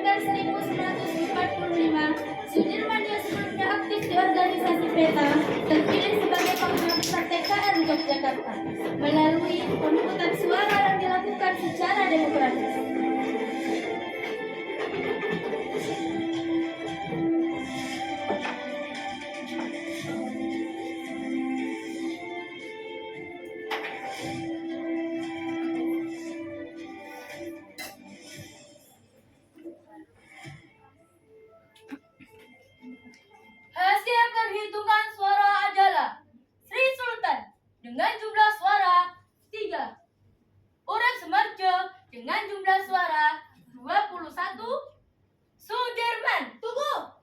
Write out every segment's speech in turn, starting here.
tanggal 1945, Sudirman yang sebelumnya aktif di organisasi PETA terpilih sebagai Pangdam TKR Yogyakarta melalui pemungutan suara yang dilakukan secara demokratis. Hasil perhitungan suara adalah Sri Sultan dengan jumlah suara 3, Urip Sumarjo dengan jumlah suara 21, Sudirman. Tunggu!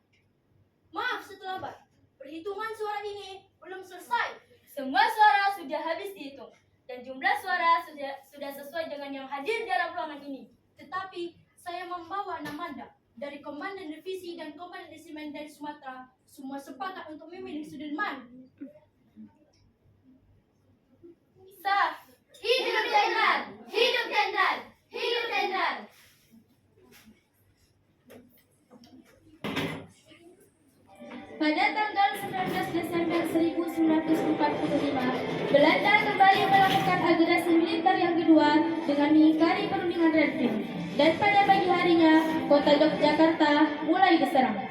Maaf seterlambat. Perhitungan suara ini belum selesai. Semua suara sudah habis dihitung dan jumlah suara sudah sesuai dengan yang hadir dalam ruangan ini. Tetapi saya membawa Namanda dari Komandan Divisi dan Komandan Resimen dari Sumatera. Semua sepakat untuk memilih Sudirman. Sah. Hidup Jenderal! Hidup Jenderal! Hidup Jenderal! Pada tanggal 19 Desember 1945, Belanda kembali melakukan agresi militer yang kedua dengan mengingkari perundingan Redfin. Dan pada pagi harinya, kota Yogyakarta mulai diserang.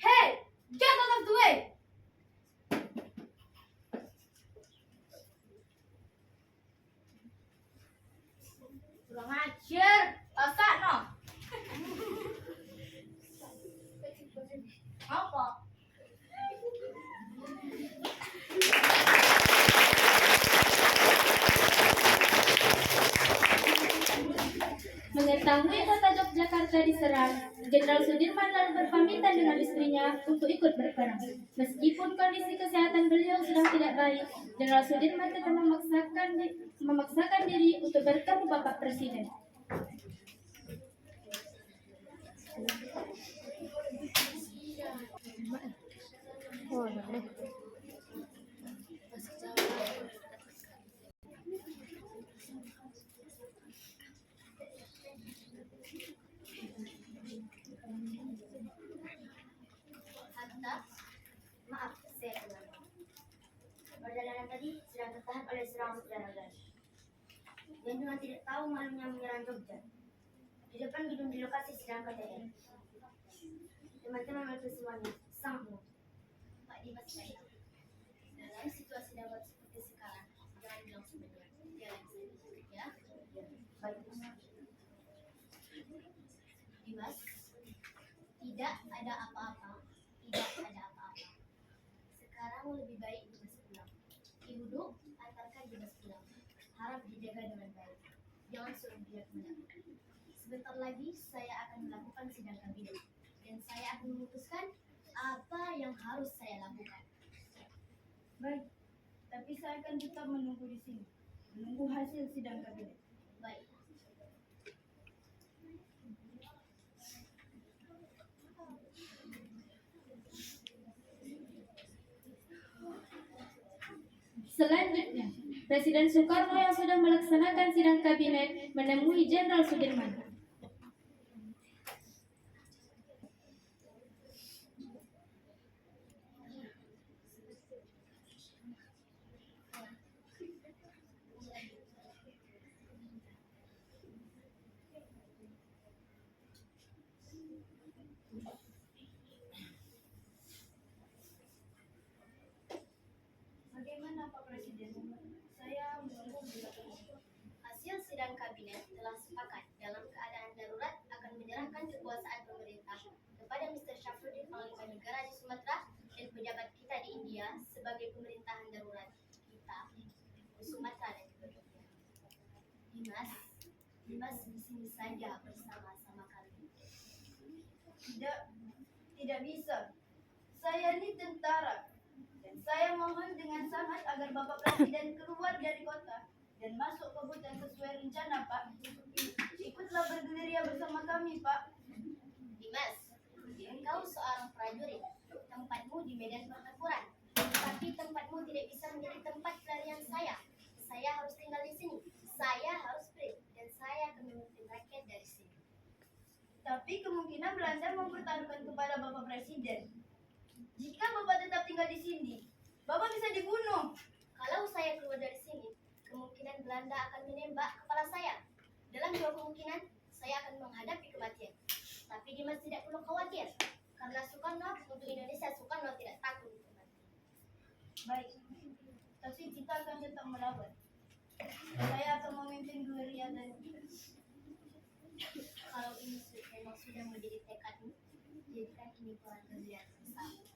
Hey! Get out of the way! Kurang ajar! Otak no! Apa? Mengetahui kota Yogyakarta diserang, Jenderal Sudirman lalu berpamitan dengan istrinya untuk ikut berperang. Meskipun kondisi kesehatan beliau sudah tidak baik, Jenderal Sudirman tetap memaksakan diri untuk bertemu Bapak Presiden. Maaf, saya ulang. Perjalanan tadi sedang tertahan oleh serangan udara. Dan dengan tidak tahu malunya menyerang Jogja. Di depan gedung di lokasi sedang KTM. Teman-teman melihat semuanya sangat mudah. Pak Dimas saya. Dalam situasi darurat seperti sekarang, jangan bilang sebenarnya. Jalan saja, ya. Baik. Tidak ada apa-apa. Tidak ada apa-apa. Sekarang lebih baik Dimas pulang. Ibu Duk, antarkan Dimas pulang. Harap dijaga dengan baik. Jangan suruh dia pulang. Sebentar lagi saya akan melakukan sidang kabinet. Dan saya akan memutuskan apa yang harus saya lakukan. Baik, tapi saya akan tetap menunggu di sini. Menunggu hasil sidang kabinet. Baik. Selanjutnya, Presiden Soekarno yang sudah melaksanakan sidang kabinet menemui Jenderal Sudirman. Bagaimana Pak Presiden? Saya menunggu belakangan. Hasil sidang kabinet telah sepakat dalam keadaan darurat akan menyerahkan kekuasaan pemerintah kepada Mr. Syafruddin Panglima Negara di Sumatera dan pejabat kita di India sebagai pemerintahan darurat kita di Sumatera dan juga Jogja. Dimas di sini saja bersama-sama kami. Tidak bisa. Saya ini tentara. Dan saya mohon dengan sangat agar Bapak Presiden keluar dari kota dan masuk ke hutan sesuai rencana, Pak. Ikutlah bergerilya bersama kami, Pak. Dimas, engkau seorang prajurit. Tempatmu di medan pertempuran. Tapi tempatmu tidak bisa menjadi tempat pelarian saya. Saya harus tinggal di sini. Saya harus free. Dan saya akan memimpin rakyat dari sini. Tapi kemungkinan Belanda mempertaruhkan kepada Bapak Presiden. Jika Bapak tetap tinggal di sini, Bapak bisa dibunuh. Kalau saya keluar dari sini, kemungkinan Belanda akan menembak kepala saya. Dalam dua kemungkinan, saya akan menghadapi kematian. Tapi Dimas tidak perlu khawatir. Karena Soekarno untuk Indonesia, Soekarno tidak takut kematian. Baik, tapi kita akan tetap melawan. Saya akan memimpin gerilya dan Kalau ini memang sudah menjadi tekadmu, jadikan ini perang gerilya bersama.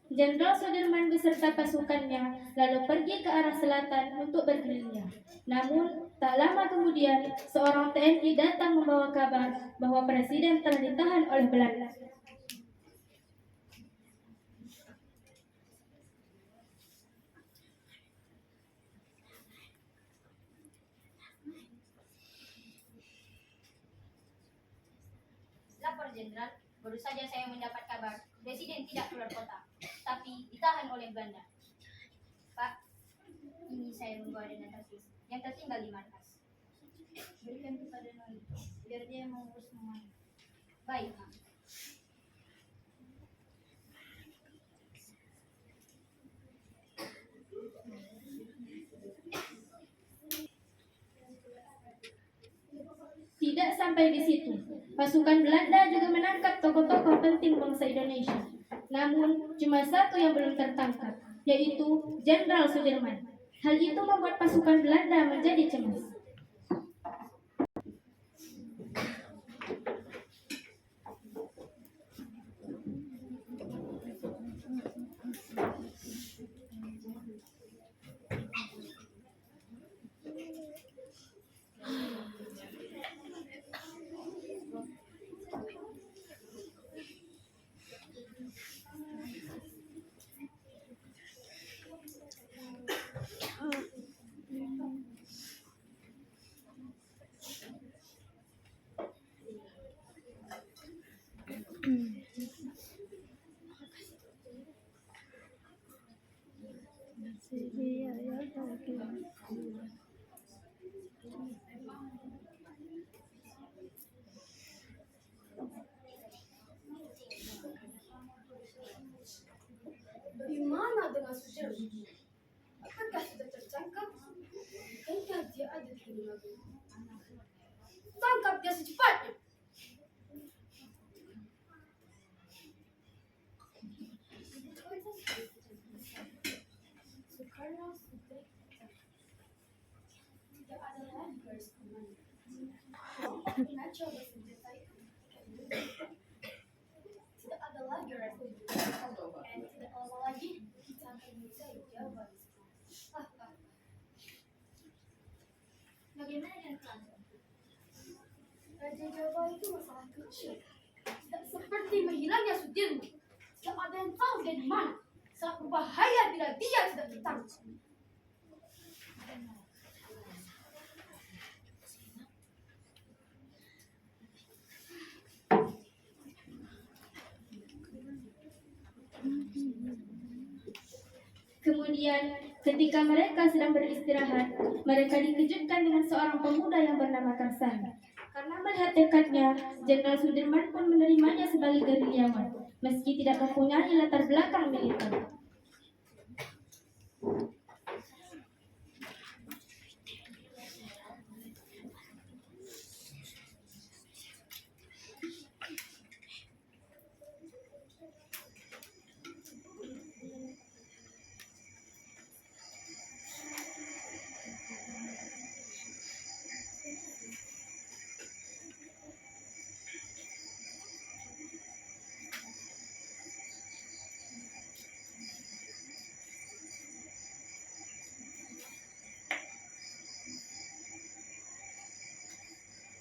Jenderal Sudirman beserta pasukannya lalu pergi ke arah selatan untuk bergerilya. Namun, tak lama kemudian, seorang TNI datang membawa kabar bahwa Presiden telah ditahan oleh Belanda. Lapor Jenderal, baru saja saya mendapat kabar Presiden tidak keluar kota, tapi ditahan oleh Belanda. Pak, ini saya membawa dana tertis yang tertinggal di markas. berikan kepada Noni, biar dia yang mengurus semuanya. Baik, Pak. Tidak sampai di situ, pasukan Belanda juga menangkap tokoh-tokoh penting bangsa Indonesia. Namun, cuma satu yang belum tertangkap, yaitu Jenderal Sudirman. Hal itu membuat pasukan Belanda menjadi cemas. Bagaimana dengan Sudirman? Apakah sudah tertangkap? Bukankah dia ada di Tulungagung? Tangkap dia secepatnya! Soekarno sudah garis komando. Ngaco bersenjata itu. Tidak ada lagi republik dan tidak lama lagi kita akan menjadi Jawa. Bagaimana dengan Franco? Raja Jawa itu masalah kecil. Tidak seperti menghilangnya Sudirman. Tidak ada yang tahu dia di mana. Sangat berbahaya bila dia tidak ditangkap. Kemudian, ketika mereka sedang beristirahat, mereka dikejutkan dengan seorang pemuda yang bernama Karsana. Karena melihat dekatnya, Jenderal Sudirman pun menerimanya sebagai gerilyawan, meski tidak mempunyai latar belakang militer.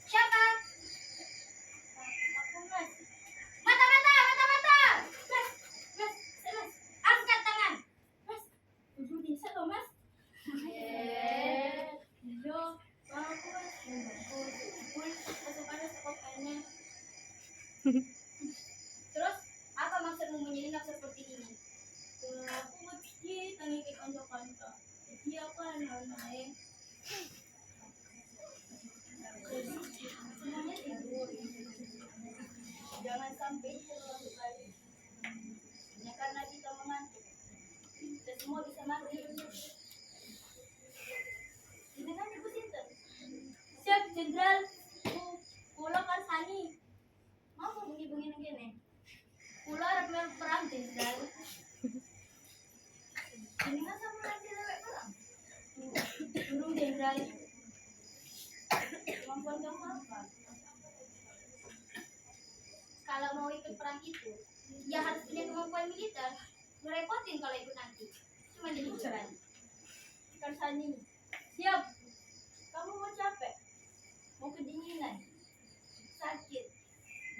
Siapa? Aku mas. Mata, mata, mata, mata! Mas, mas, mas, angkat tangan. Mas, duduk bisa loh mas. Yo, aku mas. Masuk ada sekokannya. Terus, apa maksudmu menyelinap seperti ini? Aku pergi tangi ke kantor-kantor. Jadi aku naik. Semuanya tidur. Jangan sampai terlalu kali. Hanya karena kita mengantuk. Kita semua bisa mati. Dengan Ibu Sinten. Siap, Jenderal. Kula Karsani. Mau bengi-bengi nang kene. Kula arep melu perang, Jenderal. Jenengan sama nanti lewat perang. Durung, Jenderal. Kemampuan kamu apa? Kalau mau ikut perang itu, ya harus punya kemampuan militer. Ngerepotin kalau ikut nanti. Cuma jadi curang. Karsani. Siap. Kamu mau capek? Mau kedinginan? Sakit?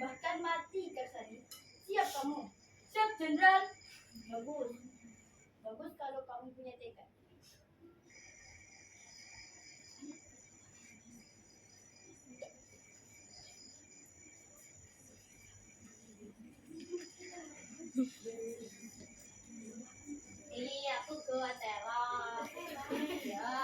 Bahkan mati, Karsani. Siap kamu? Siap, Jenderal. Bagus. Bagus kalau kamu punya tekad. Iya, aku kuat Ella. Ya.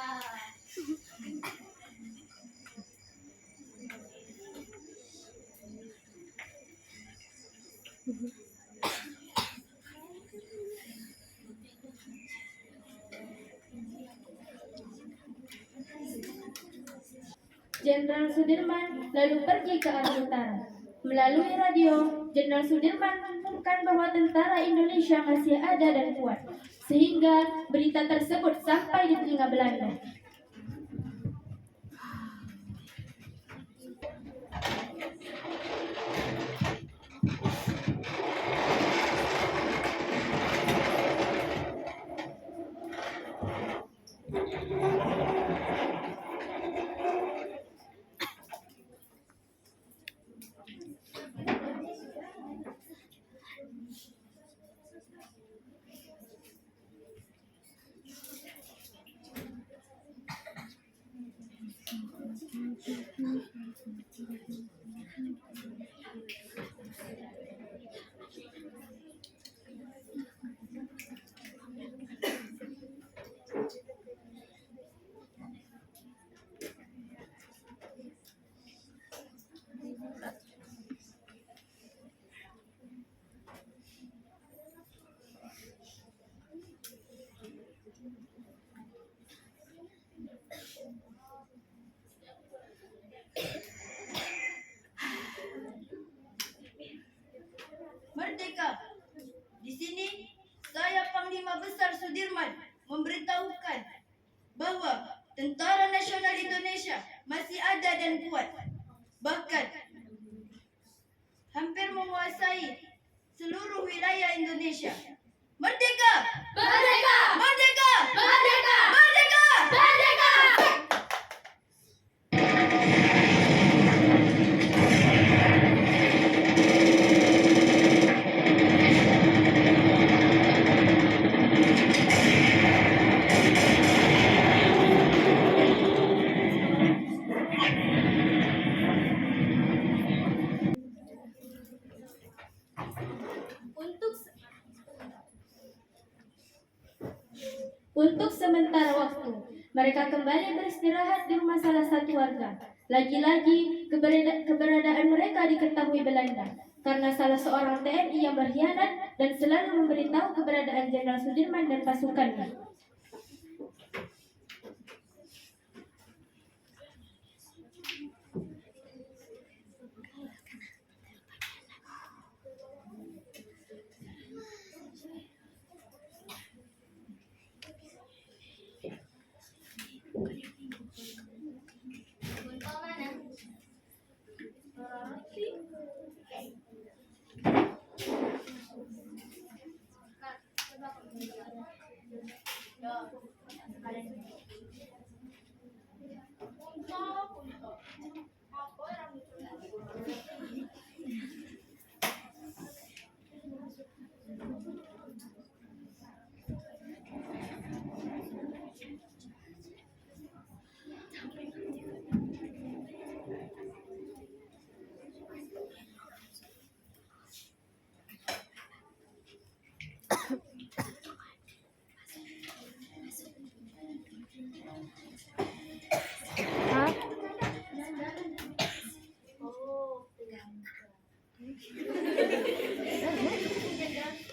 Jenderal Sudirman lalu pergi ke arah utara. Melalui radio, Jenderal Sudirman mengumumkan bahwa tentara Indonesia masih ada dan kuat, sehingga berita tersebut sampai di telinga Belanda. Merdeka. Di sini saya Panglima Besar Sudirman memberitahukan bahwa Tentara Nasional Indonesia masih ada dan kuat. Bahkan hampir menguasai seluruh wilayah Indonesia. Merdeka! Merdeka! Merdeka! Merdeka! Merdeka! Merdeka! Untuk sementara waktu, mereka kembali beristirahat di rumah salah satu warga. Lagi-lagi, keberadaan mereka diketahui Belanda karena salah seorang TNI yang berkhianat dan selalu memberitahu keberadaan Jenderal Sudirman dan pasukannya. Bunto mana? Kak, coba kamu lihat.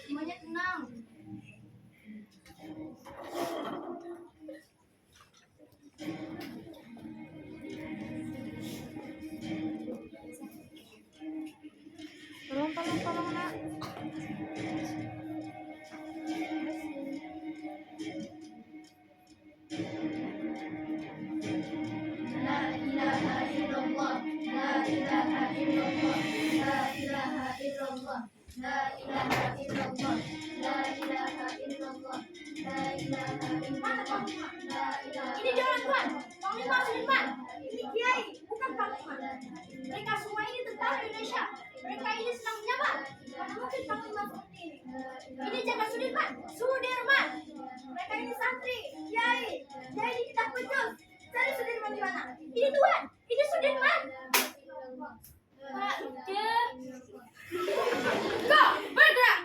Semuanya tenang. Tolong nak. La ilaha illallah. La ilaha illallah. La ilaha illallah. La ilaha illallah. La ilaha illallah. La ilaha illallah. La ilaha. Ini jangan Tuan, Panglima Sudirman. Ini Kiai, bukan Panglima. Mereka semua ini tentara Indonesia. Mereka ini sedang menyamar. Mana mungkin Panglima seperti ini? Ini Jenderal Sudirman, Sudirman. Mereka ini santri, Kiai. Jadi kita putus. Cari Sudirman di mana? Ini Tuan, ini Sudirman. Pak, Go, bergerak.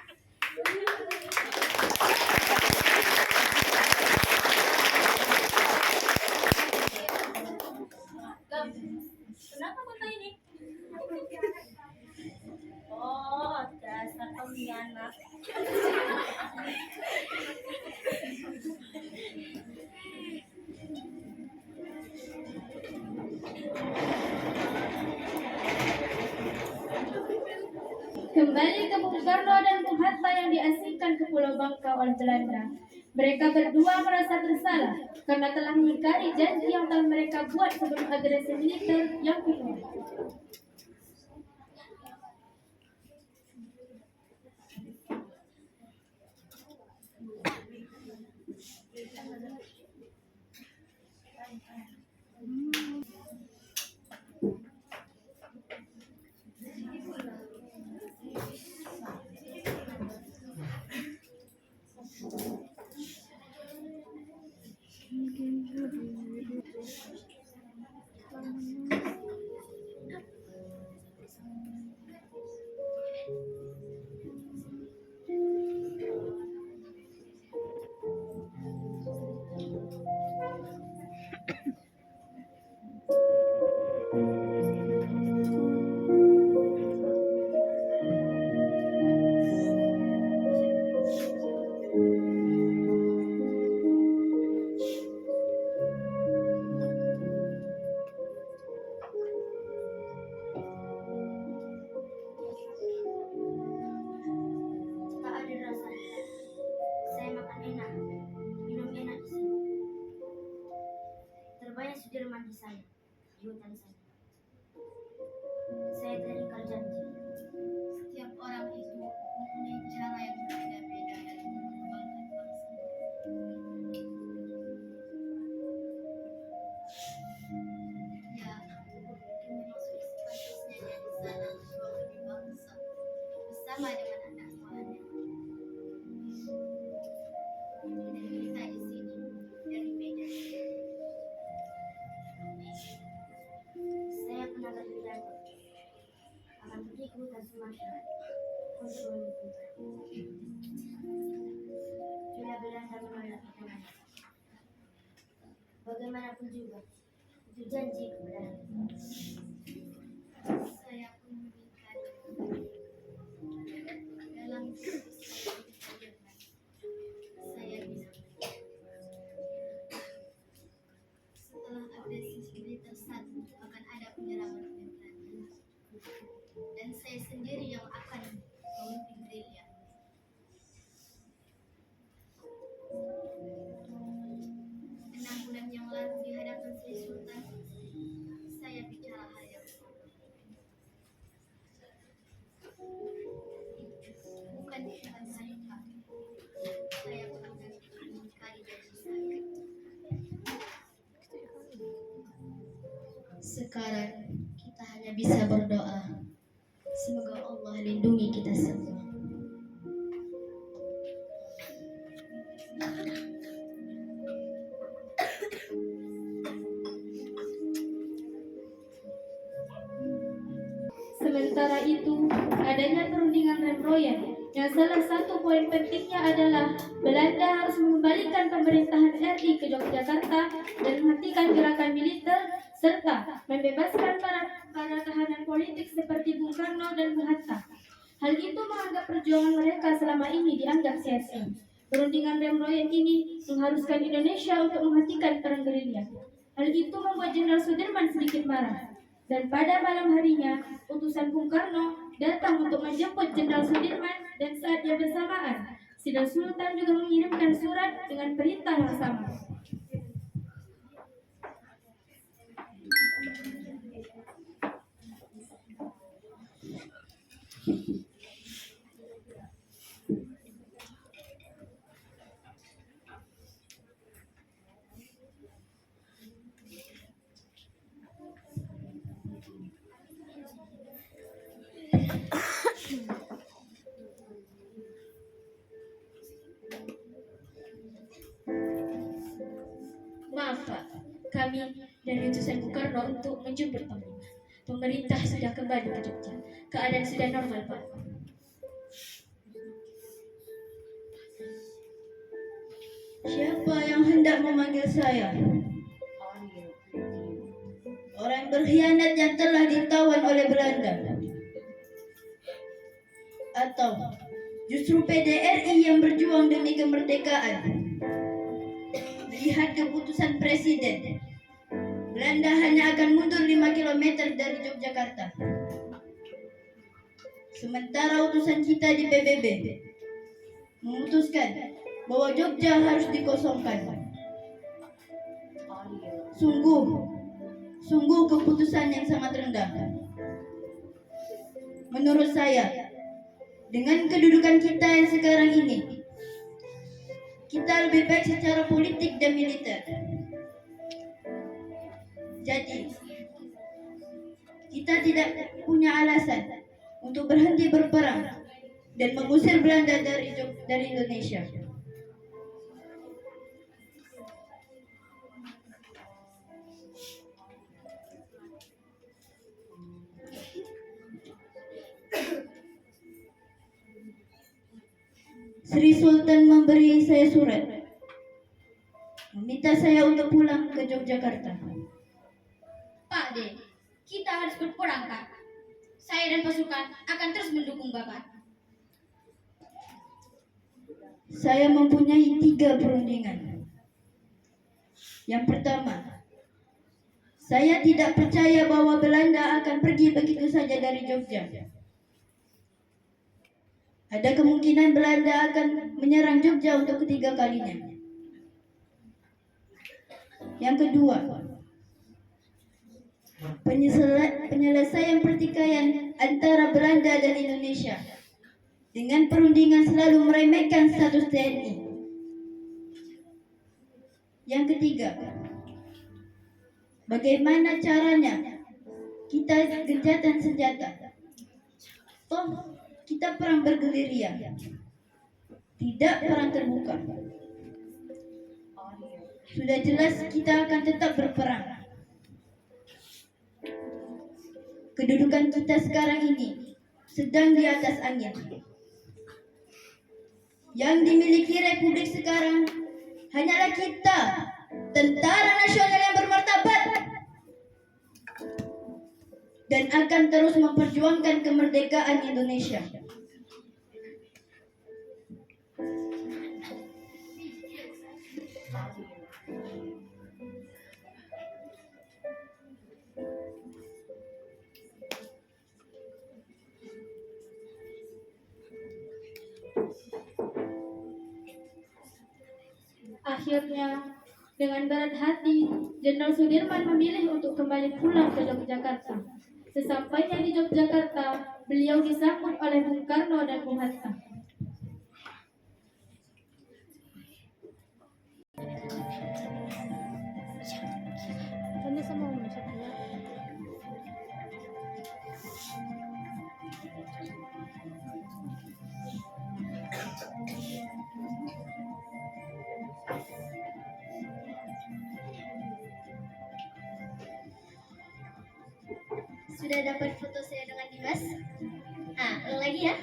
Kenapa kota ini? Oh, dasar pengkhianat. Kembali ke Bung Karno dan Bung Hatta yang diasingkan ke Pulau Bangka oleh Belanda. Mereka berdua merasa bersalah karena telah mengingkari janji yang telah mereka buat sebelum agresi militer yang kedua. Tak ada rasanya. Saya makan enak, minum enak di sini. Terbanyak Sudirman di sana. di hutan sana. Saya terikat janji. Setiap orang itu mempunyai cara yang berbeda-beda dalam mengembangkan bangsa. Ya, ini memang sudah sepantasnya dia di sana mewakili bangsa bersama dengan anak buahnya. Dan kita di sini dari Medan. Saya pernah berpidato akan pergi ke hutan Sumatera untuk memimpin perang. Bila Belanda menolak pertemuan, bagaimanapun juga itu janji kepada rakyat. Saya pun mengikat dalam keputusan Jerman. Saya bisa setelah agresi militer satu akan ada penyerangan oleh Belanda, dan saya sendiri yang akan memimpin gerilya. 6 bulan yang lalu di hadapan Sri Sultan, saya bicara hal yang sama. Bukan di depan mereka, saya akan mengingkari janji saya. Sekarang kita hanya bisa berdoa, semoga Allah lindungi kita semua. Sementara itu, adanya perundingan Rembrandt yang salah satu poin pentingnya adalah Belanda harus mengembalikan pemerintahan RI ke Yogyakarta dan menghentikan gerakan militer serta membebaskan para tahanan politik seperti Bung Karno dan Bung Hatta. Hal itu menganggap perjuangan mereka selama ini dianggap sia-sia. Perundingan Rembrandt ini mengharuskan Indonesia untuk menghentikan perang gerilya. Hal itu membuat Jenderal Sudirman sedikit marah. Dan pada malam harinya, utusan Bung Karno datang untuk menjemput Jenderal Sudirman, dan saat dia bersamaan, Sri Sultan juga mengirimkan surat dengan perintah yang sama. Maaf Pak, kami dari utusan Bung Karno untuk menjemput Panglima. Pemerintah sudah kembali ke Jogja. Keadaan sudah normal Pak. Siapa yang hendak memanggil saya? Orang berkhianat yang telah ditawan oleh Belanda. Atau justru PDRI yang berjuang demi kemerdekaan? Lihat keputusan Presiden. Belanda hanya akan mundur 5 km dari Yogyakarta. Sementara utusan kita di PBB memutuskan bahwa Jogja harus dikosongkan. Sungguh keputusan yang sangat rendah. Menurut saya, dengan kedudukan kita yang sekarang ini, kita lebih baik secara politik dan militer. Jadi, kita tidak punya alasan untuk berhenti berperang dan mengusir Belanda dari Indonesia. Sri Sultan memberi saya surat, meminta saya untuk pulang ke Yogyakarta. Pak De, kita harus berperang Pak. Saya dan pasukan akan terus mendukung Bapak. Saya mempunyai 3 perundingan. Yang pertama, saya tidak percaya bahwa Belanda akan pergi begitu saja dari Jogja. Ada kemungkinan Belanda akan menyerang Jogja untuk ketiga kalinya. Yang kedua, penyelesaian pertikaian antara Belanda dan Indonesia dengan perundingan selalu meremehkan status TNI. Yang ketiga, bagaimana caranya kita gencatan senjata? Toh, kita perang bergerilya, tidak perang terbuka. Sudah jelas kita akan tetap berperang. Kedudukan kita sekarang ini sedang di atas angin. Yang dimiliki Republik sekarang hanyalah kita, tentara nasional yang bermartabat, dan akan terus memperjuangkan kemerdekaan Indonesia. Akhirnya, dengan berat hati, Jenderal Sudirman memilih untuk kembali pulang ke Yogyakarta. Sesampainya di Yogyakarta, beliau disambut oleh Bung Karno dan Bung Hatta. Sudah dapat foto saya dengan Dimas? Ah, ulang lagi ya.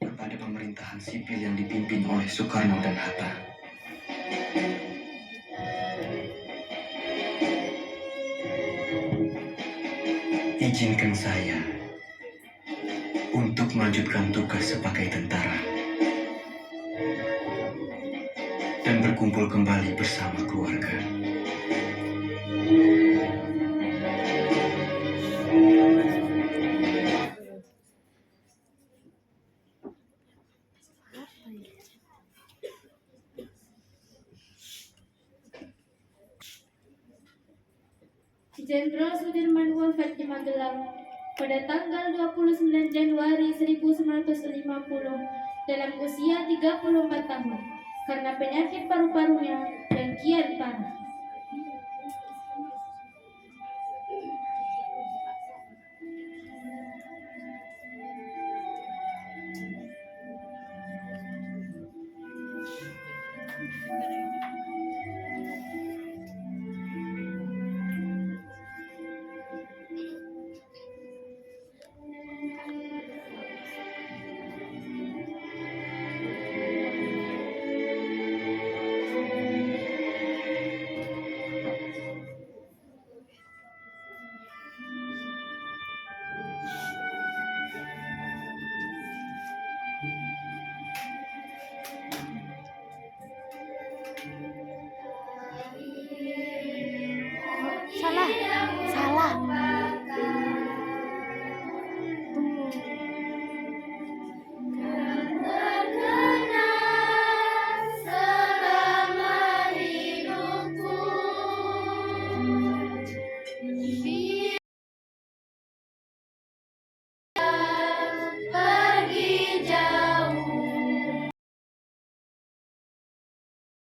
Kepada pemerintahan sipil yang dipimpin oleh Soekarno dan Hatta, izinkan saya untuk melanjutkan tugas sebagai tentara dan berkumpul kembali bersama keluarga. Jenderal Sudirman wafat di Magelang pada tanggal 29 Januari 1950 dalam usia 34 tahun karena penyakit paru-parunya yang kian parah.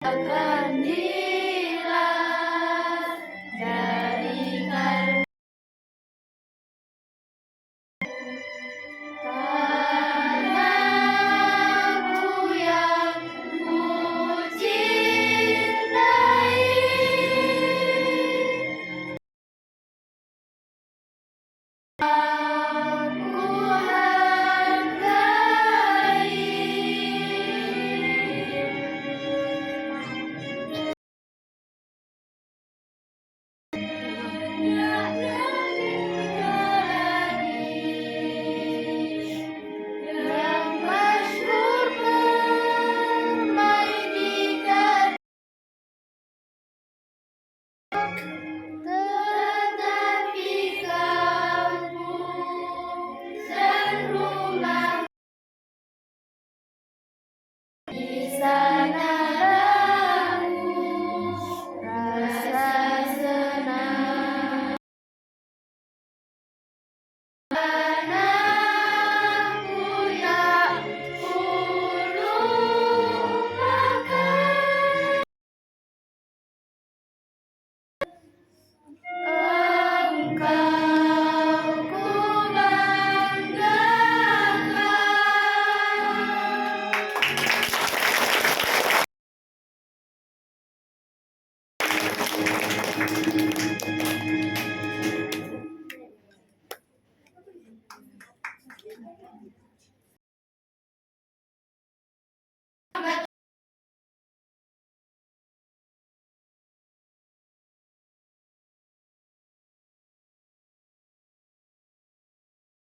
Akan